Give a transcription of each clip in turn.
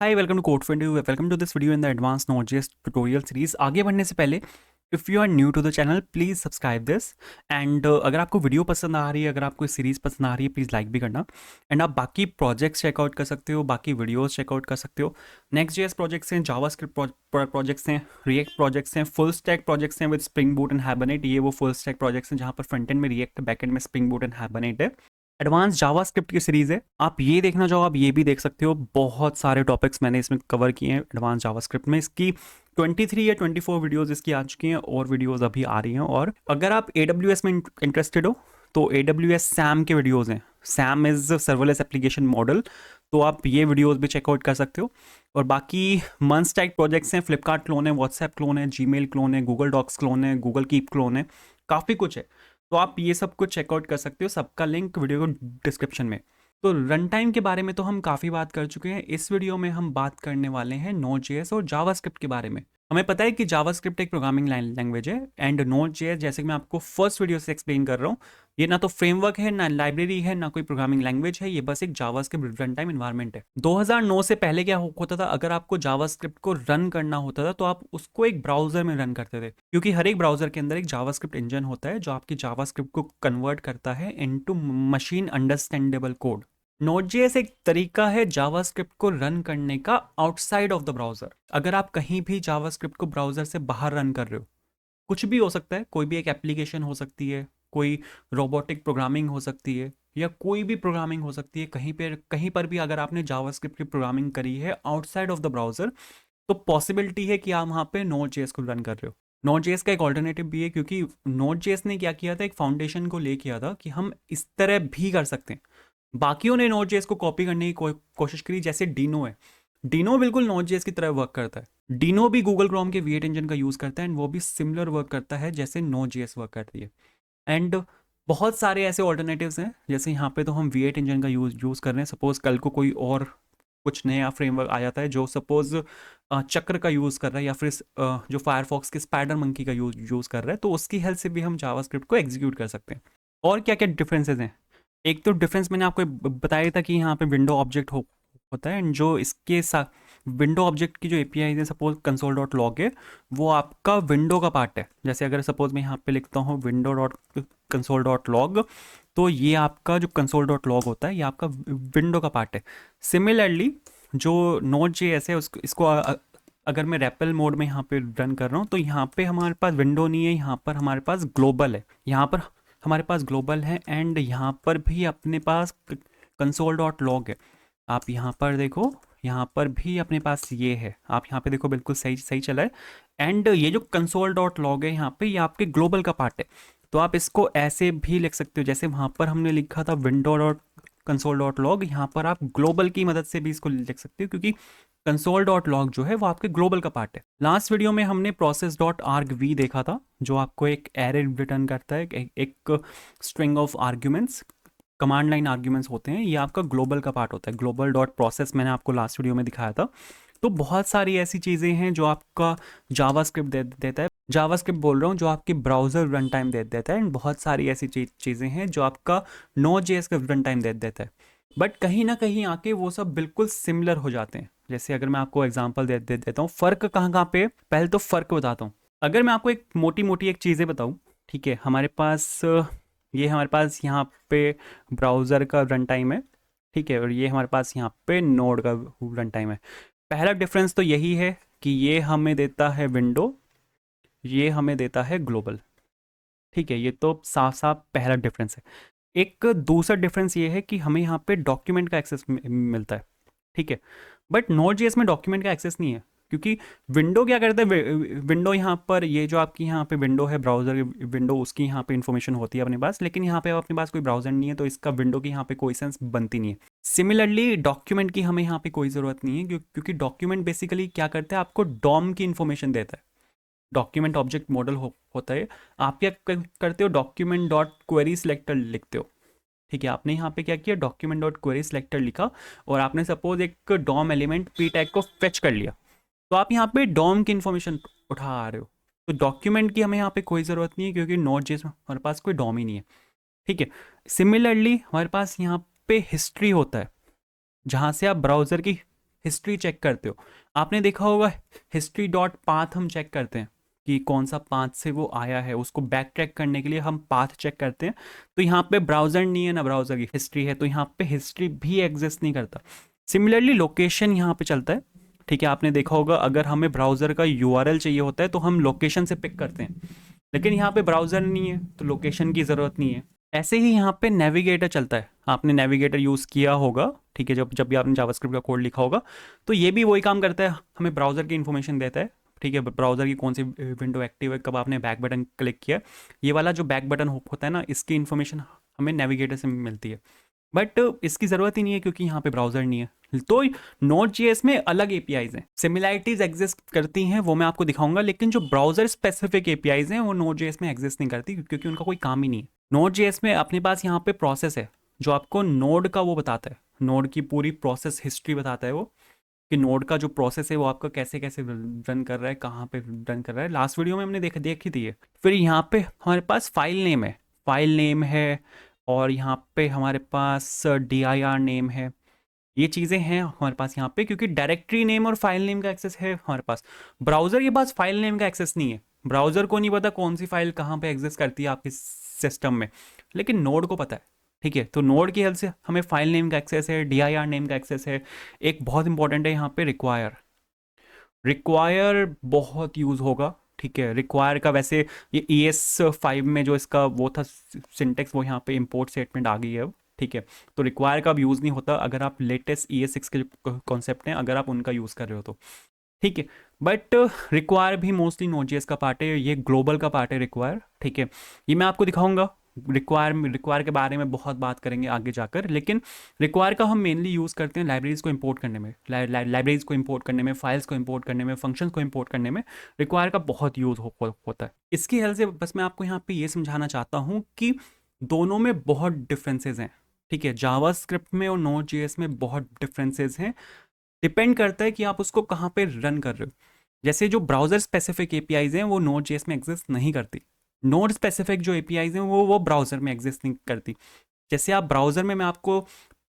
Hi welcome to code for welcome to this video in the advance नोट.js tutorial series. आगे बढ़ने से पहले if you are new to the channel please subscribe this and अगर आपको video पसंद आ रही है, अगर आपको सीरीज़ पसंद आ रही है, प्लीज़ लाइक भी करना। एंड आप बाकी प्रोजेक्ट्स चेकआउट कर सकते हो, बाकी वीडियोस चेकआउट कर सकते हो। नेक्स्ट जेएस प्रोजेक्ट्स हैं, जावास्क्रिप्ट प्रोजेक्ट्स हैं, रिएक्ट प्रोजेक्ट्स हैं, फुल स्टैक प्रोजेक्ट्स हैं with spring boot and hibernate. ये वो फुल स्टैक प्रोजेक्ट्स हैं जहाँ पर फ्रंट एंड में रिएक्ट, बैक एंड में स्प्रिंग बूट एंड हाइबरनेट है। एडवांस जावास्क्रिप्ट की सीरीज़ है, आप ये देखना चाहो आप ये भी देख सकते हो। बहुत सारे टॉपिक्स मैंने इसमें कवर किए हैं एडवांस जावास्क्रिप्ट में। इसकी 23 या 24 वीडियोस इसकी आ चुकी हैं और वीडियोस अभी आ रही हैं। और अगर आप AWS में इंटरेस्टेड हो तो AWS सैम के वीडियोस हैं। Sam is serverless application model, तो आप ये वीडियोस भी चेकआउट कर सकते हो। और बाकी मंस्टैक प्रोजेक्ट्स हैं, फ्लिपकार्ट क्लोन है, व्हाट्सएप क्लोन है, जीमेल क्लोन है, गूगल डॉक्स क्लोन है, गूगल कीप क्लोन है, काफ़ी कुछ है। तो आप ये सब कुछ चेकआउट कर सकते हो, सबका लिंक वीडियो को डिस्क्रिप्शन में। तो रन टाइम के बारे में तो हम काफ़ी बात कर चुके हैं। इस वीडियो में हम बात करने वाले हैं नोड.js और जावास्क्रिप्ट के बारे में। हमें पता है कि जावास्क्रिप्ट एक प्रोग्रामिंग लैंग्वेज है एंड नोड.js, जैसे कि मैं आपको फर्स्ट वीडियो से एक्सप्लेन कर रहा हूँ, ये ना तो फ्रेमवर्क है, ना लाइब्रेरी है, ना कोई प्रोग्रामिंग लैंग्वेज है। ये बस एक जावास्क्रिप्ट रन टाइम इन्वायरमेंट है। 2009 से पहले क्या होता था, अगर आपको जावास्क्रिप्ट को रन करना होता था तो आप उसको एक ब्राउजर में रन करते थे, क्योंकि हर एक ब्राउजर के अंदर एक जावास्क्रिप्ट इंजन होता है जो आपकी जावास्क्रिप्ट को कन्वर्ट करता है into machine understandable code. Node.js एक तरीका है जावास्क्रिप्ट को रन करने का आउटसाइड ऑफ द ब्राउजर। अगर आप कहीं भी जावास्क्रिप्ट को ब्राउजर से बाहर रन कर रहे हो, कुछ भी हो सकता है, कोई भी एक एप्लीकेशन हो सकती है, कोई रोबोटिक प्रोग्रामिंग हो सकती है, या कोई भी प्रोग्रामिंग हो सकती है, कहीं पर भी अगर आपने जावास्क्रिप्ट की प्रोग्रामिंग करी है आउटसाइड ऑफ द ब्राउजर, तो पॉसिबिलिटी है कि आप वहाँ पे नोड जेएस को रन कर रहे हो। नोड जेएस का एक ऑल्टरनेटिव भी है, क्योंकि नोड जेएस ने क्या किया था, एक फाउंडेशन को ले किया था कि हम इस तरह भी कर सकते हैं। बाकियों ने नोड जेएस को कॉपी करने की कोशिश करी, जैसे डीनो है। डीनो बिल्कुल नोड जेएस की तरह वर्क करता है। डीनो भी गूगल क्रोम के V8 इंजन का यूज़ करता है एंड वो भी सिमिलर वर्क करता है जैसे नोड जेएस वर्क करती है। एंड बहुत सारे ऐसे ऑल्टरनेटिव्स हैं, जैसे यहाँ पे तो हम V8 इंजन का यूज़ कर रहे हैं। सपोज कल को कोई और कुछ नया फ्रेमवर्क आ जाता है जो सपोज चक्र का यूज़ कर रहा है, या फिर जो फायरफॉक्स के स्पाइडर मंकी का यूज़ कर रहा है, तो उसकी हेल्प से भी हम जावास्क्रिप्ट को एग्जीक्यूट कर सकते हैं। और क्या क्या डिफरेंसेस हैं? एक तो डिफरेंस मैंने आपको बताया था कि यहाँ पे विंडो ऑब्जेक्ट होता है, एंड जो इसके साथ विंडो ऑब्जेक्ट की जो एपीआई है, सपोज कंसोल डॉट लॉग है, वो आपका विंडो का पार्ट है। जैसे अगर सपोज मैं यहाँ पे लिखता हूँ window dot console dot log, तो ये आपका जो कंसोल डॉट लॉग होता है ये आपका विंडो का पार्ट है। सिमिलरली जो नोड जेएस है इसको अगर मैं रेपल मोड में यहाँ पे रन कर रहा हूँ, तो यहाँ पे हमारे पास विंडो नहीं है, यहाँ पर हमारे पास ग्लोबल है। यहाँ पर हमारे पास ग्लोबल है एंड यहाँ पर भी अपने पास कंसोल डॉट लॉग है। आप यहाँ पर देखो, यहाँ पर भी अपने पास ये है। आप यहाँ पे देखो, बिल्कुल सही सही चला है। एंड ये जो कंसोल डॉट लॉग है यहाँ पे, ये आपके ग्लोबल का पार्ट है। तो आप इसको ऐसे भी लिख सकते हो, जैसे वहाँ पर हमने लिखा था window dot console dot log, यहाँ पर आप ग्लोबल की मदद से भी इसको लिख सकते हो, क्योंकि कंसोल डॉट लॉग जो है वो आपके ग्लोबल का पार्ट है। लास्ट वीडियो में हमने प्रोसेस डॉट आर्ग देखा था, जो आपको एक एरे रिटर्न करता है, एक string of arguments, command line arguments होते हैं। ये आपका ग्लोबल का पार्ट होता है। ग्लोबल डॉट प्रोसेस मैंने आपको लास्ट वीडियो में दिखाया था। तो बहुत सारी ऐसी चीज़ें हैं जो आपका जावास्क्रिप्ट देता है। जावास्क्रिप्ट बोल रहा हूँ, जो आपकी ब्राउज़र रन टाइम देता है। एंड बहुत सारी ऐसी चीज़ें हैं जो आपका नोड जेएस का रन टाइम देता है। बट कहीं ना कहीं आके वो सब बिल्कुल सिमिलर हो जाते हैं। जैसे अगर मैं आपको एग्जांपल देता हूँ, फ़र्क कहाँ कहाँ पे, पहले तो फ़र्क बताता हूँ। अगर मैं आपको एक मोटी मोटी एक चीज़ें बताऊँ, ठीक है, हमारे पास यहाँ पे ब्राउज़र का रन टाइम है, ठीक है, और ये हमारे पास यहाँ पे नोड का रन टाइम है। पहला डिफरेंस तो यही है कि ये हमें देता है विंडो, ये हमें देता है ग्लोबल। ठीक है, ये तो साफ साफ पहला डिफरेंस है। एक दूसरा डिफरेंस ये है कि हमें यहाँ पे डॉक्यूमेंट का एक्सेस मिलता है, ठीक है, बट नोड जेएस में डॉक्यूमेंट का एक्सेस नहीं है। क्योंकि विंडो क्या करता है, विंडो यहाँ पर, ये जो आपकी यहाँ पे विंडो है, ब्राउजर की विंडो, उसकी यहाँ पे इन्फॉर्मेशन होती है अपने पास, लेकिन यहाँ पे अपने पास कोई ब्राउजर नहीं है, तो इसका विंडो की यहाँ पे कोई सेंस बनती नहीं है। सिमिलरली डॉक्यूमेंट की हमें यहाँ पे कोई ज़रूरत नहीं है, क्योंकि डॉक्यूमेंट बेसिकली क्या करता है, आपको डॉम की इन्फॉर्मेशन देता है। डॉक्यूमेंट ऑब्जेक्ट मॉडल होता है। आप क्या करते हो, डॉक्यूमेंट डॉट क्वेरी सिलेक्टर लिखते हो, ठीक है। आपने यहाँ पे क्या किया, डॉक्यूमेंट डॉट क्वेरी सिलेक्टर लिखा, और आपने सपोज एक डॉम एलिमेंट पी टैग को फेच कर लिया, तो आप यहाँ पे डॉम की इन्फॉर्मेशन उठा रहे हो। तो डॉक्यूमेंट की हमें यहाँ पे कोई ज़रूरत नहीं है, क्योंकि नोड जेएस में हमारे पास कोई डॉम ही नहीं है, ठीक है। सिमिलरली हमारे पास यहाँ पे हिस्ट्री होता है, जहाँ से आप ब्राउज़र की हिस्ट्री चेक करते हो, आपने देखा होगा हिस्ट्री डॉट पाथ हम चेक करते हैं कि कौन सा पाथ से वो आया है, उसको बैक ट्रैक करने के लिए हम पाथ चेक करते हैं। तो यहाँ पे ब्राउज़र नहीं है ना, ब्राउज़र की हिस्ट्री है, तो यहाँ पे हिस्ट्री भी एग्जिस्ट नहीं करता। सिमिलरली लोकेशन यहाँ पे चलता है, ठीक है। आपने देखा होगा अगर हमें ब्राउज़र का यूआरएल चाहिए होता है तो हम लोकेशन से पिक करते हैं, लेकिन यहाँ पे ब्राउज़र नहीं है तो लोकेशन की ज़रूरत नहीं है। ऐसे ही यहाँ पे नेविगेटर चलता है, आपने नेविगेटर यूज़ किया होगा, ठीक है, जब जब भी आपने जावास्क्रिप्ट का कोड लिखा होगा, तो ये भी वही काम करता है, हमें ब्राउज़र की इन्फॉर्मेशन देता है, ठीक है। ब्राउज़र की कौन सी विंडो एक्टिव है, कब आपने बैक बटन क्लिक किया, ये वाला जो बैक बटन होता है ना, इसकी इन्फॉर्मेशन हमें नेविगेटर से मिलती है। बट इसकी ज़रूरत ही नहीं है क्योंकि यहाँ पे ब्राउज़र नहीं है। तो नोड जीएस में अलग एपीआईज हैं, सिमिलैरिटीज एग्जिस्ट करती हैं, वो मैं आपको दिखाऊंगा, लेकिन जो ब्राउज़र स्पेसिफिक एपीआईज हैं वो नोड जीएस में एग्जिस्ट नहीं करती क्योंकि उनका कोई काम ही नहीं है। नोड जीएस में अपने पास यहाँ पे प्रोसेस है जो आपको नोड का वो बताता है, नोड की पूरी प्रोसेस हिस्ट्री बताता है वो, कि नोड का जो प्रोसेस है वो आपका कैसे कैसे रन कर रहा है, कहाँ पे रन कर रहा है। लास्ट वीडियो में हमने देखी थी ये। फिर यहाँ पे हमारे पास फाइल नेम है, फाइल नेम है, और यहाँ पे हमारे पास dir नेम है, ये चीज़ें हैं हमारे पास यहाँ पे, क्योंकि डायरेक्टरी नेम और फाइल नेम का एक्सेस है हमारे पास। ब्राउज़र के पास फाइल नेम का एक्सेस नहीं है, ब्राउज़र को नहीं पता कौन सी फाइल कहाँ पे एग्जिस्ट करती है आपके सिस्टम में, लेकिन नोड को पता है, ठीक है। तो नोड की हेल्प से हमें फाइल नेम का एक्सेस है, dir नेम का एक्सेस है। एक बहुत इंपॉर्टेंट है यहाँ पे रिक्वायर, रिक्वायर बहुत यूज़ होगा, ठीक है। रिक्वायर का वैसे ये ES5 में जो इसका वो था सिंटेक्स, वो यहाँ पे इंपोर्ट स्टेटमेंट आ गई है अब, ठीक है। तो रिक्वायर का अब यूज़ नहीं होता अगर आप लेटेस्ट ES6 के जो कॉन्सेप्ट हैं अगर आप उनका यूज़ कर रहे हो तो, ठीक है। बट रिक्वायर भी मोस्टली नोड.js का पार्ट है, ये ग्लोबल का पार्ट है रिक्वायर, ठीक है। ये मैं आपको दिखाऊंगा, रिक्वायर के बारे में बहुत बात करेंगे आगे जाकर, लेकिन रिक्वायर का हम मेनली यूज़ करते हैं लाइब्रेरीज को इंपोर्ट करने में, लाइब्रेरीज को इंपोर्ट करने में, फाइल्स को इंपोर्ट करने में, फंक्शंस को इंपोर्ट करने में रिक्वायर का बहुत यूज़ होता है। इसकी हेल्प से बस मैं आपको यहाँ पे ये समझाना चाहता हूँ कि दोनों में बहुत डिफरेंसेस हैं, ठीक है। जावास्क्रिप्ट में और नोड.js में बहुत डिफरेंसेस हैं, डिपेंड करता है कि आप उसको कहाँ पे रन कर रहे हो। जैसे जो ब्राउज़र स्पेसिफिक एपीआईज हैं वो नोड.js में एग्जिस्ट नहीं करती, नोड स्पेसिफिक जो एपीआईज हैं वो ब्राउज़र में एग्जिस्ट नहीं करती। जैसे आप ब्राउज़र में, मैं आपको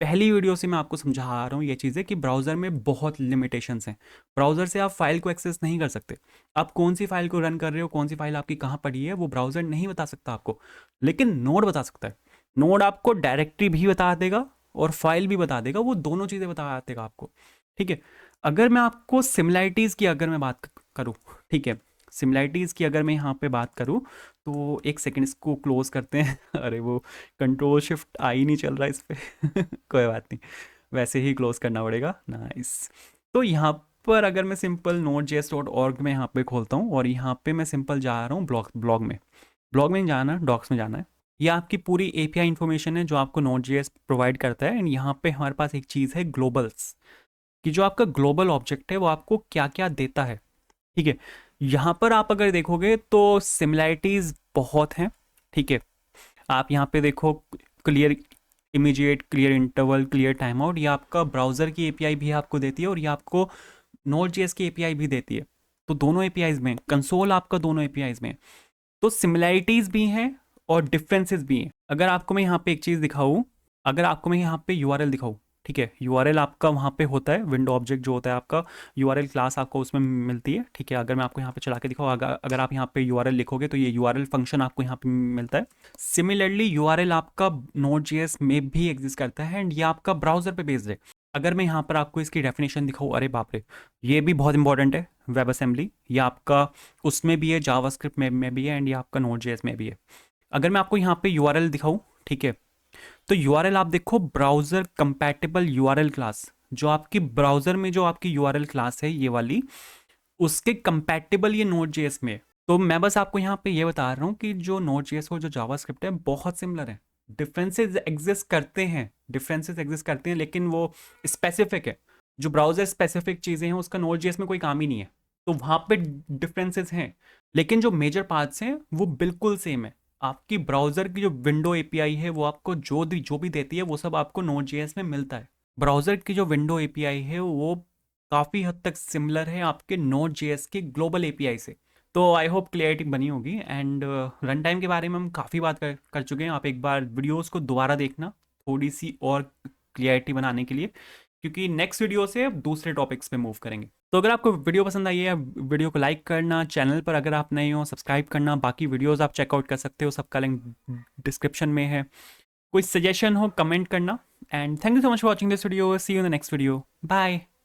पहली वीडियो से मैं आपको समझा आ रहा हूँ ये चीज़ें कि ब्राउज़र में बहुत लिमिटेशंस हैं, ब्राउज़र से आप फाइल को एक्सेस नहीं कर सकते। आप कौन सी फाइल को रन कर रहे हो, कौन सी फाइल आपकी कहाँ पड़ी है, वो ब्राउज़र नहीं बता सकता आपको, लेकिन नोड बता सकता है। नोड आपको डायरेक्टरी भी बता देगा और फाइल भी बता देगा, वो दोनों चीज़ें बता देगा आपको, ठीक है। अगर मैं आपको सिमिलैरिटीज़ की अगर मैं बात करूँ, ठीक है, सिमिलैरिटीज़ की अगर मैं यहाँ पे बात करूँ, तो एक सेकंड इसको क्लोज करते हैं अरे वो कंट्रोल शिफ्ट आई नहीं चल रहा इस पे कोई बात नहीं, वैसे ही क्लोज करना पड़ेगा, नाइस। तो यहाँ पर अगर मैं सिंपल node.js.org में यहाँ पे खोलता हूँ और यहाँ पे मैं सिंपल जा रहा हूँ ब्लॉग में जाना, डॉक्स में जाना है। ये आपकी पूरी एपीआई इन्फॉर्मेशन है जो आपको node.js प्रोवाइड करता है। एंड यहाँ पे हमारे पास एक चीज़ है ग्लोबल्स, कि जो आपका ग्लोबल ऑब्जेक्ट है वो आपको क्या क्या देता है, ठीक है। यहाँ पर आप अगर देखोगे तो सिमिलैरिटीज़ बहुत हैं, ठीक है। आप यहाँ पे देखो clear immediate, clear interval, clear time out, ये आपका ब्राउज़र की एपीआई भी आपको देती है और ये आपको नोड.js की एपीआई भी देती है। तो दोनों एपीआईज में कंसोल आपका दोनों एपीआईज में, तो सिमिलैरिटीज़ भी हैं और डिफरेंसेस भी हैं। अगर आपको मैं यहाँ पे एक चीज़ दिखाऊँ, अगर आपको मैं यहाँ पे यूआरएल दिखाऊँ, ठीक है, यूआरएल आपका वहाँ पे होता है, विंडो ऑब्जेक्ट जो होता है आपका, यूआरएल क्लास आपको उसमें मिलती है, ठीक है। अगर मैं आपको यहाँ पे चला के दिखाऊँ, अगर आप यहाँ पे यूआरएल लिखोगे तो ये यूआरएल फंक्शन आपको यहाँ पे मिलता है। सिमिलरली यूआरएल आपका नोड.js में भी एग्जिस्ट करता है एंड ये आपका ब्राउज़र पे बेस्ड है। अगर मैं यहाँ पर आपको इसकी डेफिनेशन दिखाऊँ, अरे बाप रे, ये भी बहुत इंपॉर्टेंट है, वेब असेंबली, ये आपका उसमें भी है, जावास्क्रिप्ट में भी है एंड ये आपका नोड.js में भी है। अगर मैं आपको यहाँ पे यूआरएल दिखाऊँ, ठीक है, तो यूआरएल आप देखो, ब्राउज़र कंपैटिबल यूआरएल क्लास, जो आपकी ब्राउज़र में जो आपकी यूआरएल क्लास है ये वाली, उसके कंपैटिबल ये नोड.js में। तो मैं बस आपको यहाँ पे ये बता रहा हूँ कि जो नोड.js और जो जावास्क्रिप्ट है बहुत सिमिलर है, डिफरेंसेस एग्जिस्ट करते हैं, लेकिन वो स्पेसिफिक है। जो ब्राउज़र स्पेसिफिक चीज़ें हैं उसका नोड.js में कोई काम ही नहीं है, तो वहाँ पे डिफरेंसेस हैं, लेकिन जो मेजर पार्ट्स हैं वो बिल्कुल सेम है। आपकी ब्राउज़र की जो विंडो एपीआई है वो आपको जो भी देती है वो सब आपको नोड.js में मिलता है। ब्राउज़र की जो विंडो एपीआई है वो काफ़ी हद तक सिमिलर है आपके नोड.js के ग्लोबल एपीआई से। तो आई होप क्लियरिटी बनी होगी। एंड रन टाइम के बारे में हम काफ़ी बात कर चुके हैं, आप एक बार वीडियोस को दोबारा देखना थोड़ी सी और क्लियरिटी बनाने के लिए, क्योंकि नेक्स्ट वीडियो से अब दूसरे टॉपिक्स पे मूव करेंगे। तो अगर आपको वीडियो पसंद आई है, वीडियो को लाइक करना, चैनल पर अगर आप नए हो सब्सक्राइब करना, बाकी वीडियोस आप चेकआउट कर सकते हो, सबका लिंक डिस्क्रिप्शन में है। कोई सजेशन हो कमेंट करना, and thank you so much for watching this video. See you in the next video, bye.